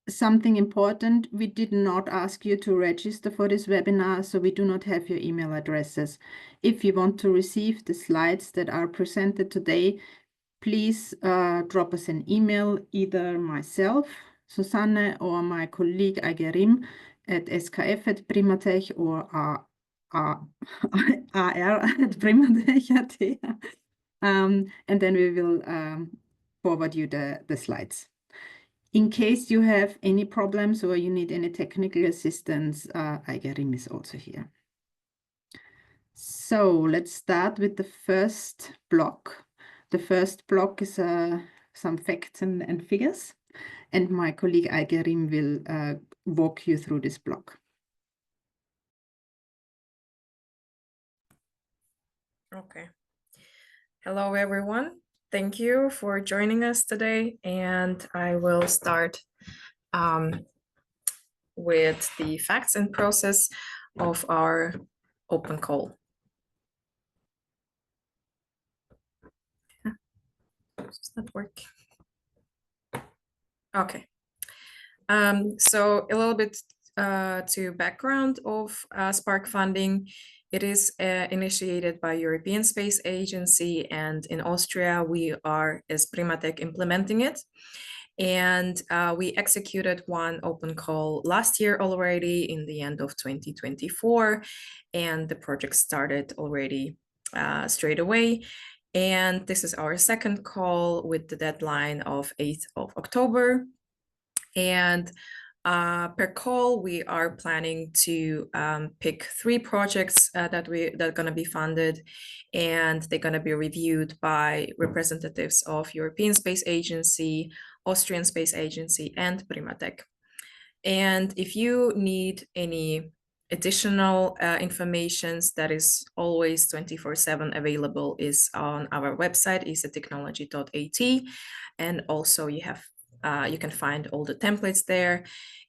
something important, we did not ask you to register for this webinar, so we do not have your email addresses. If you want to receive the slides that are presented today, please drop us an email, either myself, Susanne, or my colleague Aigerim at skf@brimatech or ar at brimatech.at. And then we will forward you the slides. In case you have any problems or you need any technical assistance, Aigerim is also here. So let's start with the first block. The first block is some facts and figures, and my colleague Aigerim will walk you through this block. Okay. Hello, everyone. Thank you for joining us today, and I will start with the facts and process of our open call. Does that work? Okay. So a little bit to background of Spark funding. It is initiated by European Space Agency, and in Austria, we are, as Brimatech, implementing it. And we executed one open call last year already in the end of 2024, and the project started already straight away. And this is our second call with the deadline of 8th of October. And per call, we are planning to pick 3 projects that are going to be funded, and they're going to be reviewed by representatives of European Space Agency, Austrian Space Agency, and Brimatech. And if you need any additional information that is always 24/7 available is on our website, esatechnology.at, and also you can find all the templates there.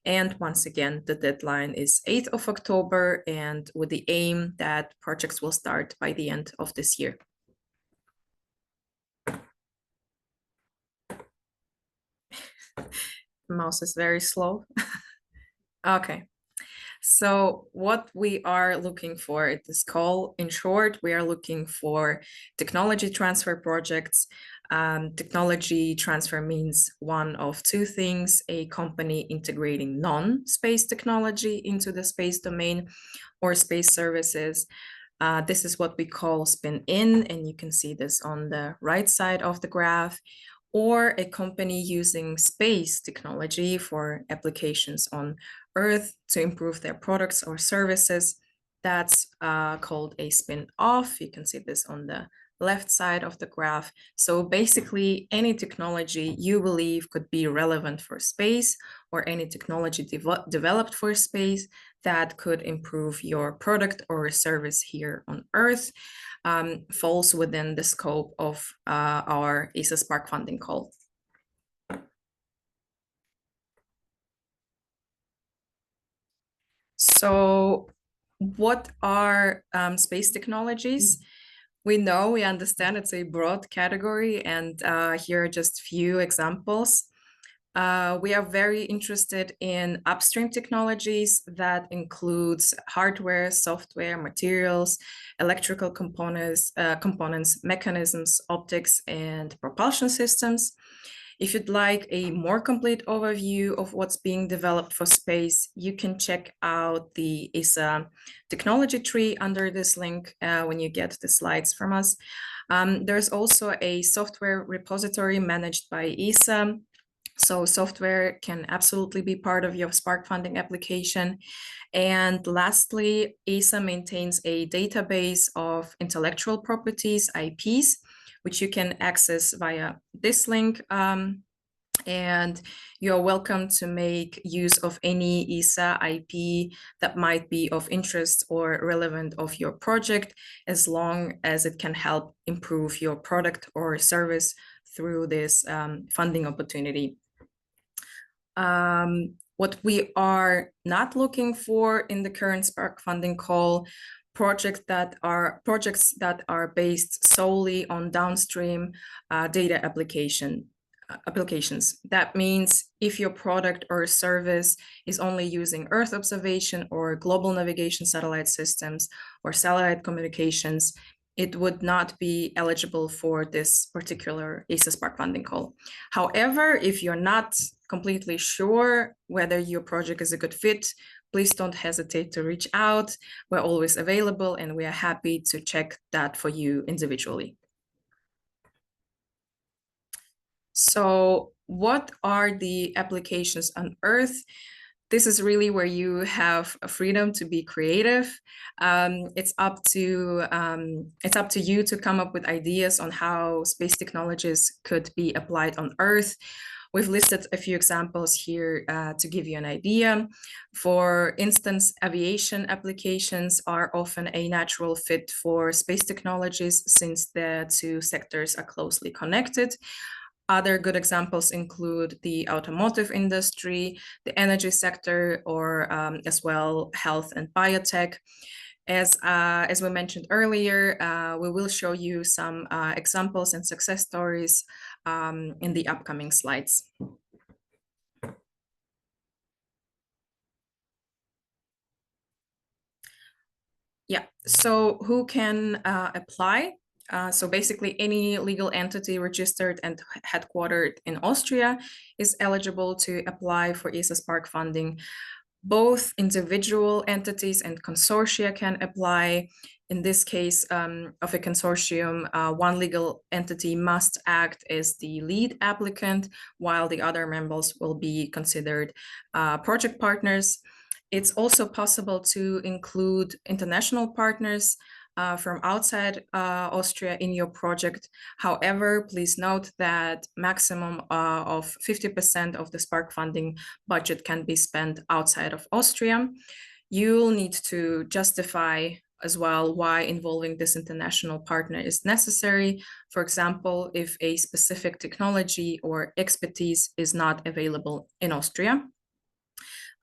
And once again, the deadline is 8th of October, and with the aim that projects will start by the end of this year. The mouse is very slow. Okay. So what we are looking for at this call, in short, we are looking for technology transfer projects. Technology transfer means one of 2 things: a company integrating non-space technology into the space domain or space services. This is what we call spin-in, and you can see this on the right side of the graph, or a company using space technology for applications on Earth to improve their products or services. That's called a spin-off. You can see this on the left side of the graph. So basically, any technology you believe could be relevant for space, or any technology developed for space that could improve your product or service here on Earth, falls within the scope of our ESA Spark funding call. So what are space technologies? We understand it's a broad category, and here are just few examples. We are very interested in upstream technologies that includes hardware, software, materials, electrical components, mechanisms, optics, and propulsion systems. If you'd like a more complete overview of what's being developed for space, you can check out the ESA technology tree under this link when you get the slides from us. There's also a software repository managed by ESA. So software can absolutely be part of your Spark funding application. And lastly, ESA maintains a database of intellectual properties, IPs, which you can access via this link. And you're welcome to make use of any ESA IP that might be of interest or relevant of your project, as long as it can help improve your product or service through this funding opportunity. What we are not looking for in the current Spark funding call, projects that are based solely on downstream data application. applications. That means if your product or service is only using Earth observation or global navigation satellite systems or satellite communications, it would not be eligible for this particular ESA Spark funding call. However, if you're not completely sure whether your project is a good fit, please don't hesitate to reach out. We're always available and we are happy to check that for you individually. So what are the applications on Earth? This is really where you have a freedom to be creative. It's up to you to come up with ideas on how space technologies could be applied on Earth. We've listed a few examples here to give you an idea. For instance, aviation applications are often a natural fit for space technologies since the two sectors are closely connected. Other good examples include the automotive industry, the energy sector, or as well health and biotech. As we mentioned earlier, we will show you some examples and success stories in the upcoming slides. Yeah, so who can apply? So basically any legal entity registered and headquartered in Austria is eligible to apply for ESA Spark funding. Both individual entities and consortia can apply. In this case of a consortium, one legal entity must act as the lead applicant, while the other members will be considered project partners. It's also possible to include international partners from outside Austria in your project. However, please note that maximum of 50% of the Spark funding budget can be spent outside of Austria. You'll need to justify as well why involving this international partner is necessary. For example, if a specific technology or expertise is not available in Austria.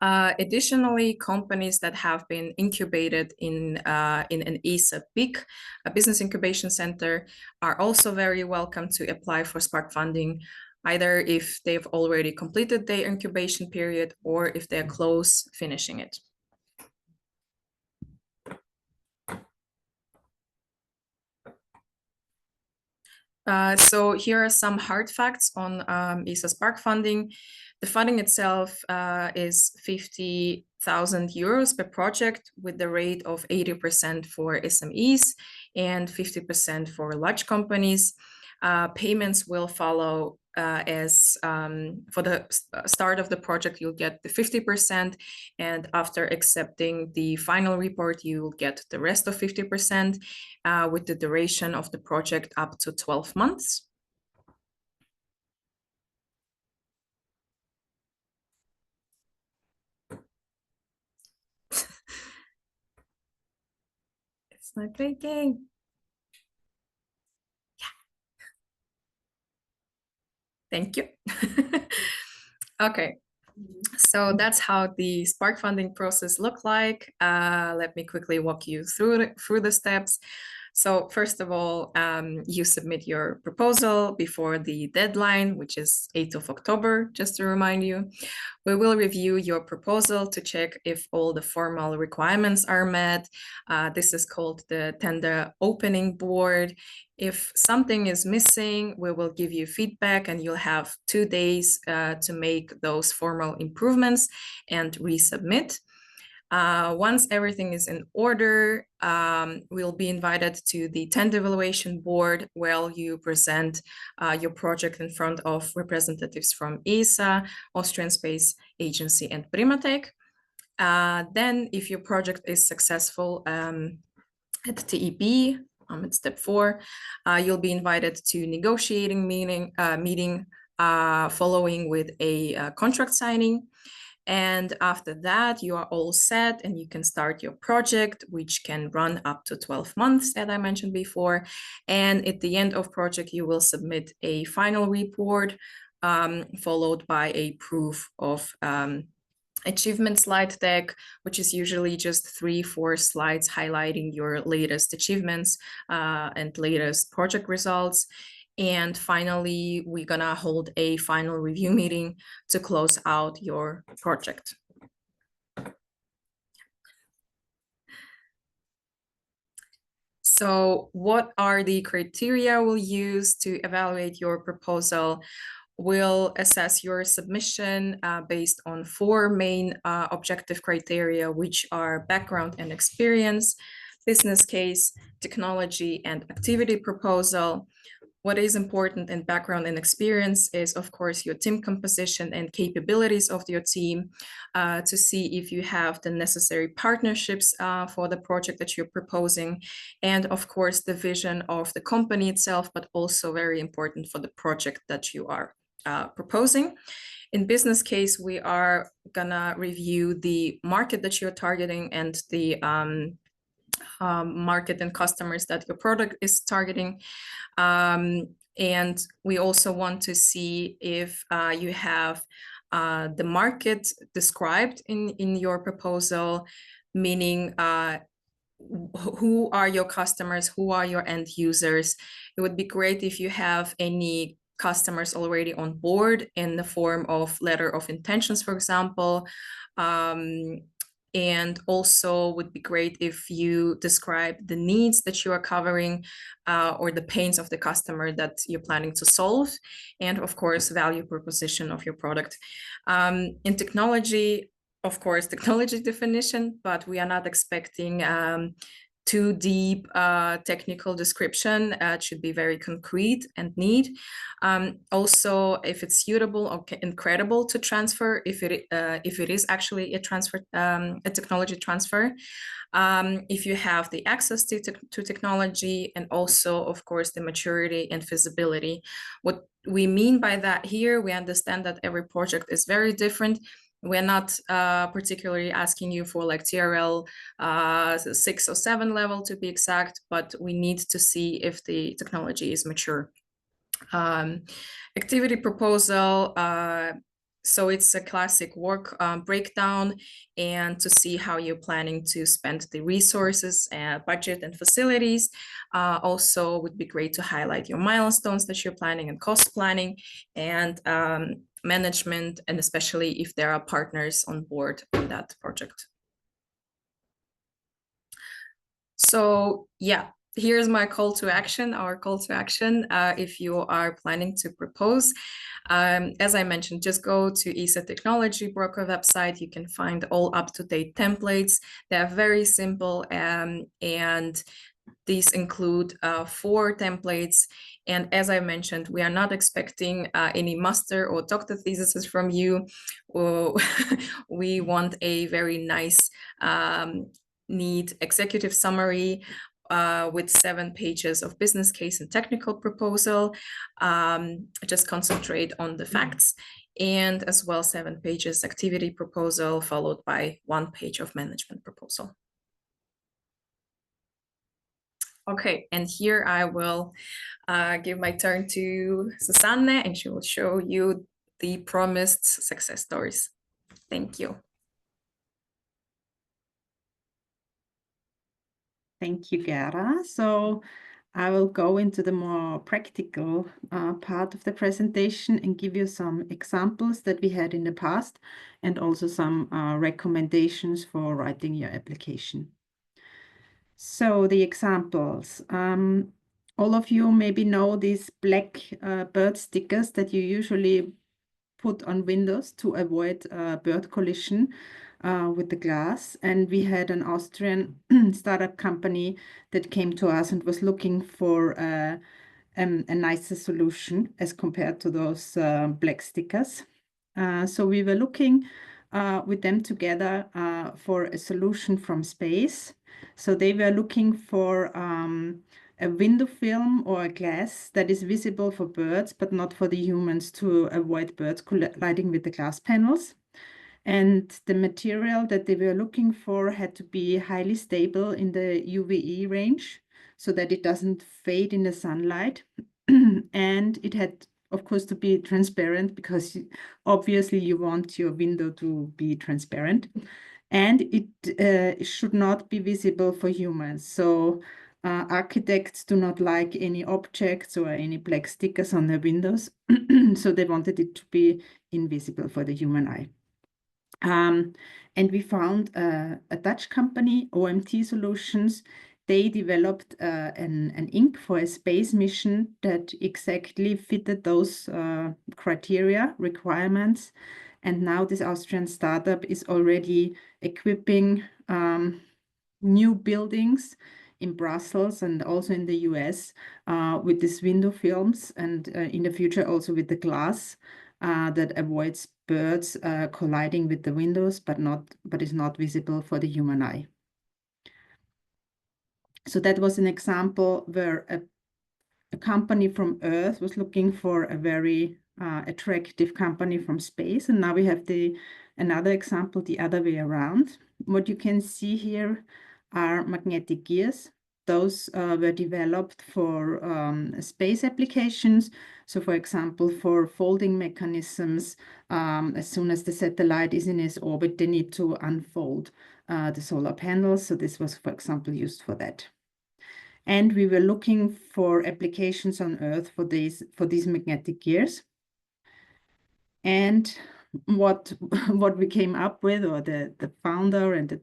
Additionally, companies that have been incubated in an ESA BIC, a business incubation center, are also very welcome to apply for Spark funding, either if they've already completed their incubation period or if they're close finishing it. So here are some hard facts on ESA Spark funding. The funding itself is 50,000 euros per project with the rate of 80% for SMEs and 50% for large companies. Payments will follow as for the start of the project, you'll get the 50%, and after accepting the final report, you'll get the rest of 50% with the duration of the project up to 12 months. It's not breaking. Thank you. Okay, so that's how the Spark funding process look like. Let me quickly walk you through the steps. So first of all, you submit your proposal before the deadline, which is 8th of October, just to remind you. We will review your proposal to check if all the formal requirements are met. This is called the tender opening board. If something is missing, we will give you feedback and you'll have 2 days to make those formal improvements and resubmit. Once everything is in order, we'll be invited to the tender evaluation board where you present your project in front of representatives from ESA, Austrian Space Agency, and Brimatech. Then, if your project is successful at TEB, at step 4, you'll be invited to negotiating meeting following with a contract signing. And after that, you are all set and you can start your project, which can run up to 12 months, as I mentioned before. And at the end of project, you will submit a final report, followed by a proof of achievement slide deck, which is usually just 3-4 slides highlighting your latest achievements and latest project results. And finally, we're gonna hold a final review meeting to close out your project. So what are the criteria we'll use to evaluate your proposal? We'll assess your submission based on 4 main objective criteria, which are background and experience, business case, technology, and activity proposal. What is important in background and experience is, of course, your team composition and capabilities of your team, to see if you have the necessary partnerships for the project that you're proposing, and of course, the vision of the company itself, but also very important for the project that you are proposing. In business case, we are gonna review the market that you're targeting and the market and customers that your product is targeting. And we also want to see if you have the market described in your proposal, meaning who are your customers, who are your end users. It would be great if you have any customers already on board in the form of letter of intentions, for example. And also would be great if you describe the needs that you are covering or the pains of the customer that you're planning to solve, and of course, value proposition of your product. In technology, of course, technology definition, but we are not expecting too deep technical description. It should be very concrete and neat. Also, if it's suitable or incredible to transfer, if it is actually a transfer, a technology transfer, if you have the access to technology, and also, of course, the maturity and feasibility. What we mean by that here, we understand that every project is very different. We're not particularly asking you for like TRL 6 or 7 level to be exact, but we need to see if the technology is mature. Activity proposal, so it's a classic work breakdown, and to see how you're planning to spend the resources and budget and facilities. Also would be great to highlight your milestones that you're planning and cost planning, and management, and especially if there are partners on board in that project. So yeah, here's my call to action, our call to action. If you are planning to propose, as I mentioned, just go to ESA Technology Broker website. You can find all up-to-date templates. They're very simple, and these include 4 templates. And as I mentioned, we are not expecting any master or doctor theses from you. We want a very nice, neat executive summary with 7 pages of business case and technical proposal. Just concentrate on the facts, and as well 7 pages activity proposal, followed by 1 page of management proposal. Okay, and here I will give my turn to Susanne, and she will show you the promised success stories. Thank you. Thank you, Gera. So I will go into the more practical part of the presentation and give you some examples that we had in the past, and also some recommendations for writing your application. So the examples, all of you maybe know these black bird stickers that you usually put on windows to avoid bird collision with the glass. And we had an Austrian startup company that came to us and was looking for a nicer solution as compared to those black stickers. So we were looking with them together for a solution from space. So they were looking for a window film or a glass that is visible for birds, but not for the humans, to avoid birds colliding with the glass panels. And the material that they were looking for had to be highly stable in the UVE range, so that it doesn't fade in the sunlight. And it had, of course, to be transparent, because obviously you want your window to be transparent. And it should not be visible for humans. So Architects do not like any objects or any black stickers on their windows, so they wanted it to be invisible for the human eye. And we found a Dutch company, OMT Solutions. They developed an ink for a space mission that exactly fitted those criteria, requirements. And now this Austrian startup is already equipping new buildings in Brussels and also in the US with these window films, and in the future also with the glass that avoids birds colliding with the windows, but is not visible for the human eye. So that was an example where a company from Earth was looking for a very attractive company from space, and now we have another example the other way around. What you can see here are magnetic gears. Those were developed for space applications. So for example, for folding mechanisms, as soon as the satellite is in its orbit, they need to unfold the solar panels. So this was, for example, used for that. And we were looking for applications on Earth for these magnetic gears. And what we came up with, or the founder and the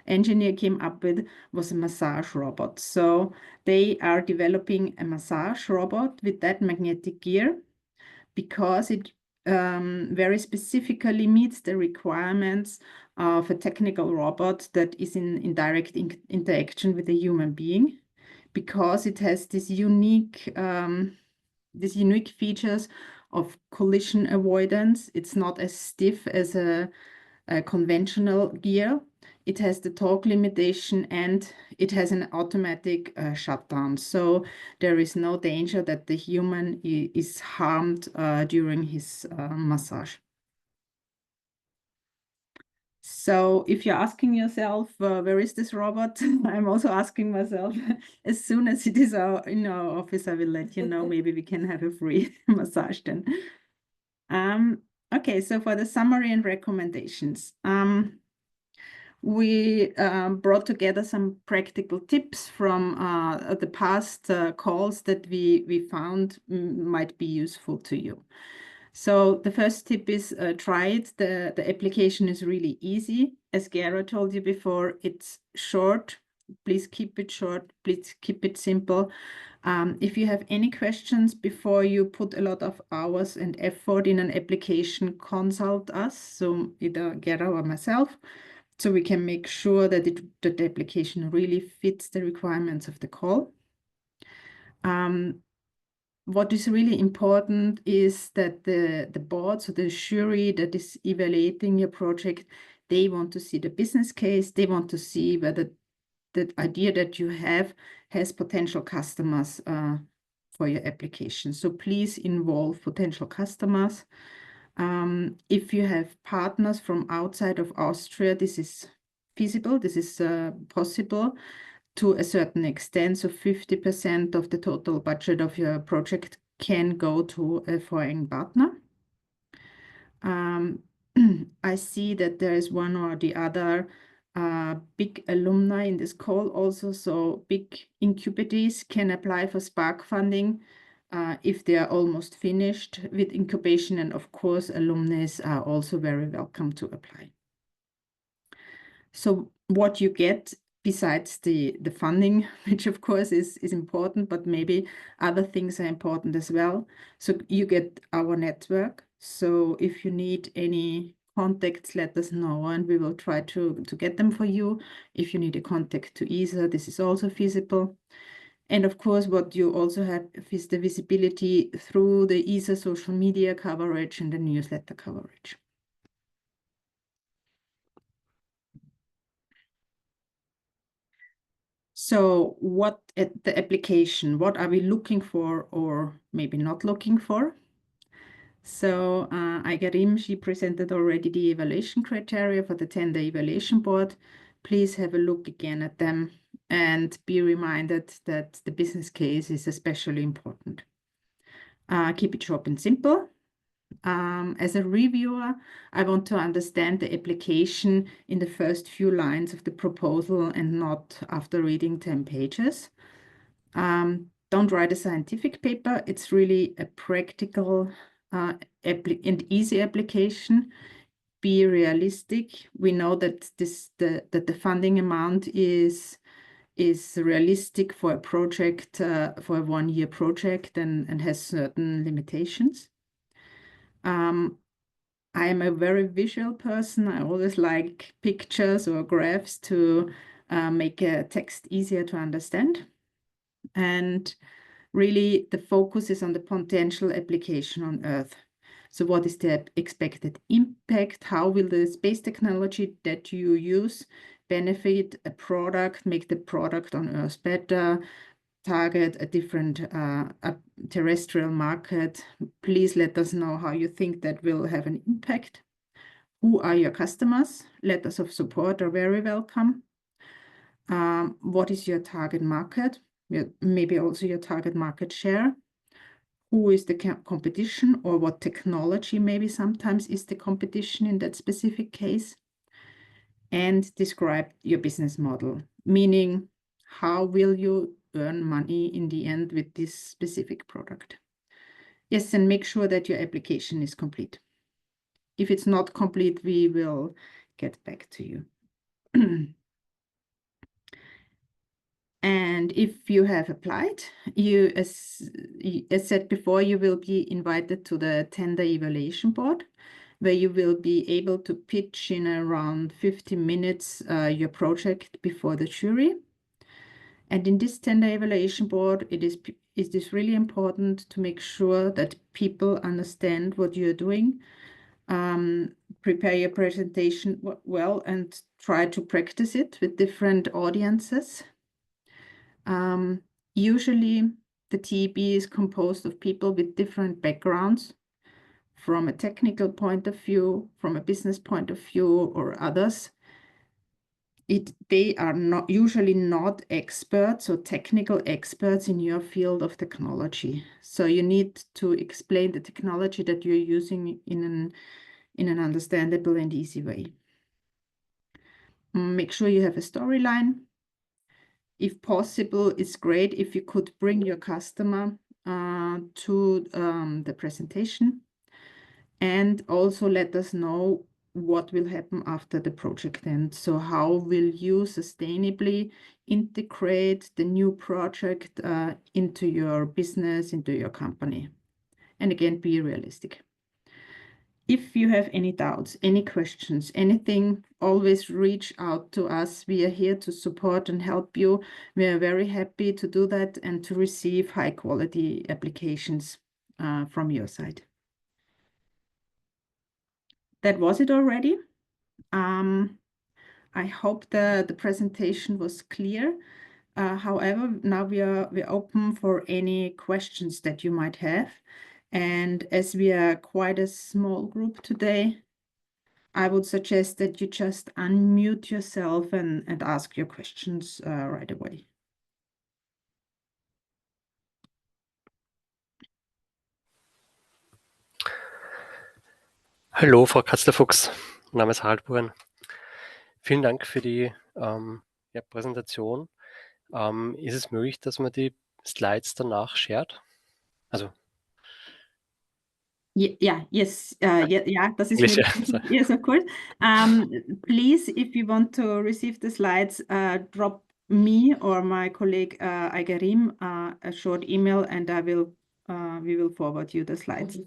engineer came up with, was a massage robot. So they are developing a massage robot with that magnetic gear because it very specifically meets the requirements of a technical robot that is in direct interaction with a human being, because it has these unique features of collision avoidance. It's not as stiff as a conventional gear. It has the torque limitation, and it has an automatic shutdown. So there is no danger that the human is harmed during his massage. So if you're asking yourself, where is this robot? I'm also asking myself, as soon as it is in our office, I will let you know. Maybe we can have a free massage then. Okay, so for the summary and recommendations, we brought together some practical tips from the past calls that we found might be useful to you. So the first tip is try it. The application is really easy. As Gera told you before, it's short. Please keep it short. Please keep it simple. If you have any questions before you put a lot of hours and effort in an application, consult us, so either Gera or myself, so we can make sure that the application really fits the requirements of the call. What is really important is that the board, so the jury that is evaluating your project, they want to see the business case. They want to see whether the idea that you have has potential customers for your application. So please involve potential customers. If you have partners from outside of Austria, this is feasible, this is possible to a certain extent. So 50% of the total budget of your project can go to a foreign partner. I see that there is one or the other big alumni in this call also. So big incubators can apply for Spark funding if they are almost finished with incubation. And of course, alumni are also very welcome to apply. So what you get besides the funding, which of course is important, but maybe other things are important as well. So you get our network. So if you need any contacts, let us know, and we will try to get them for you. If you need a contact to ESA, this is also feasible. And of course, what you also have is the visibility through the ESA social media coverage and the newsletter coverage. So what at the application, what are we looking for or maybe not looking for? So Aigarim, she presented already the evaluation criteria for the tender evaluation board. Please have a look again at them and be reminded that the business case is especially important. Keep it short and simple. As a reviewer, I want to understand the application in the first few lines of the proposal and not after reading 10 pages. Don't write a scientific paper. It's really a practical and easy application. Be realistic. We know that the funding amount is realistic for a project, for a 1-year project, and has certain limitations. I am a very visual person. I always like pictures or graphs to make a text easier to understand. And really, the focus is on the potential application on Earth. So what is the expected impact? How will the space technology that you use benefit a product, make the product on Earth better, target a different a terrestrial market? Please let us know how you think that will have an impact. Who are your customers? Letters of support are very welcome. What is your target market? Maybe also your target market share. Who is the competition, or what technology maybe sometimes is the competition in that specific case? And describe your business model, meaning how will you earn money in the end with this specific product? Yes, and make sure that your application is complete. If it's not complete, we will get back to you. And if you have applied, you, as said before, you will be invited to the tender evaluation board, where you will be able to pitch in around 50 minutes your project before the jury. And in this tender evaluation board, it is really important to make sure that people understand what you're doing. Prepare your presentation well and try to practice it with different audiences. Usually the TEB is composed of people with different backgrounds, from a technical point of view, from a business point of view, or others. They are usually not experts or technical experts in your field of technology. So you need to explain the technology that you're using in an understandable and easy way. Make sure you have a storyline. If possible, it's great if you could bring your customer to the presentation, and also let us know what will happen after the project ends. So how will you sustainably integrate the new project into your business, into your company? And again, be realistic. If you have any doubts, any questions, anything, always reach out to us. We are here to support and help you. We are very happy to do that and to receive high quality applications from your side. That was it already. I hope the presentation was clear. However, now we're open for any questions that you might have. And as we are quite a small group today, I would suggest that you just unmute yourself and ask your questions right away. Hallo, Frau Katzler-Fuchs. Mein Name ist Harald Buren. Vielen Dank für die Präsentation. Ist es möglich, dass man die Slides danach shared? Also Yeah, yes, yeah, that is English, möglich. yeah, Yes, of course. Please, if you want to receive the slides, drop me or my colleague Aigerim a short email, and we will forward you the slides.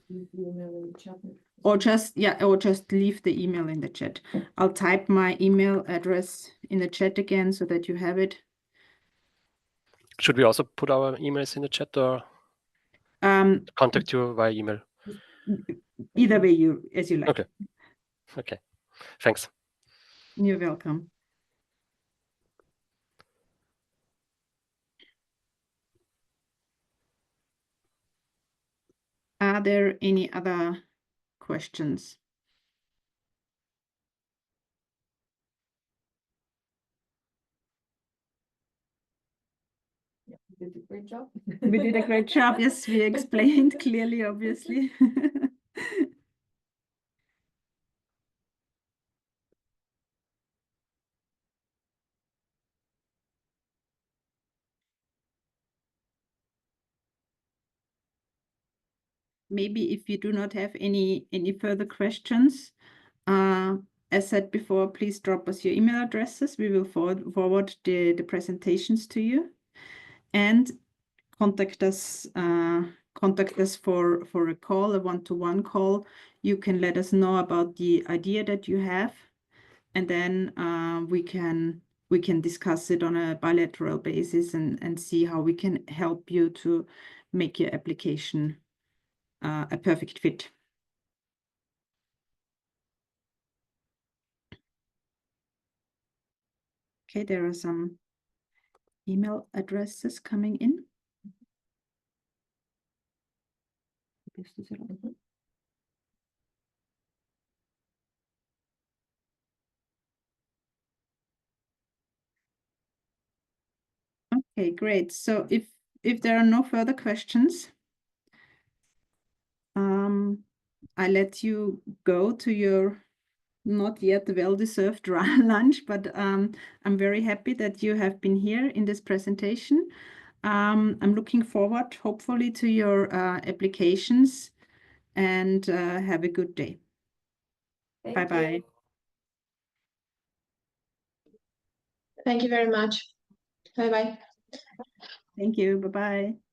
Or just leave the email in the chat. I'll type my email address in the chat again so that you have it. Should we also put our emails in the chat, or contact you via email? Either way, as you like. Okay. Okay. Thanks. You're welcome. Are there any other questions? We did a great job. We did a great job. Yes, we explained clearly, obviously. maybe if you do not have any further questions, as said before, please drop us your email addresses. We will forward the presentations to you, and contact us for a call, a one-to-one call. You can let us know about the idea that you have, and then we can discuss it on a bilateral basis and see how we can help you to make your application a perfect fit. Okay, there are some email addresses coming in. Okay, great. So if there are no further questions, I let you go to your not yet well-deserved lunch, but I'm very happy that you have been here in this presentation. I'm looking forward, hopefully, to your applications, and have a good day. Bye-bye. Thank you very much. Bye-bye. Thank you. Bye-bye.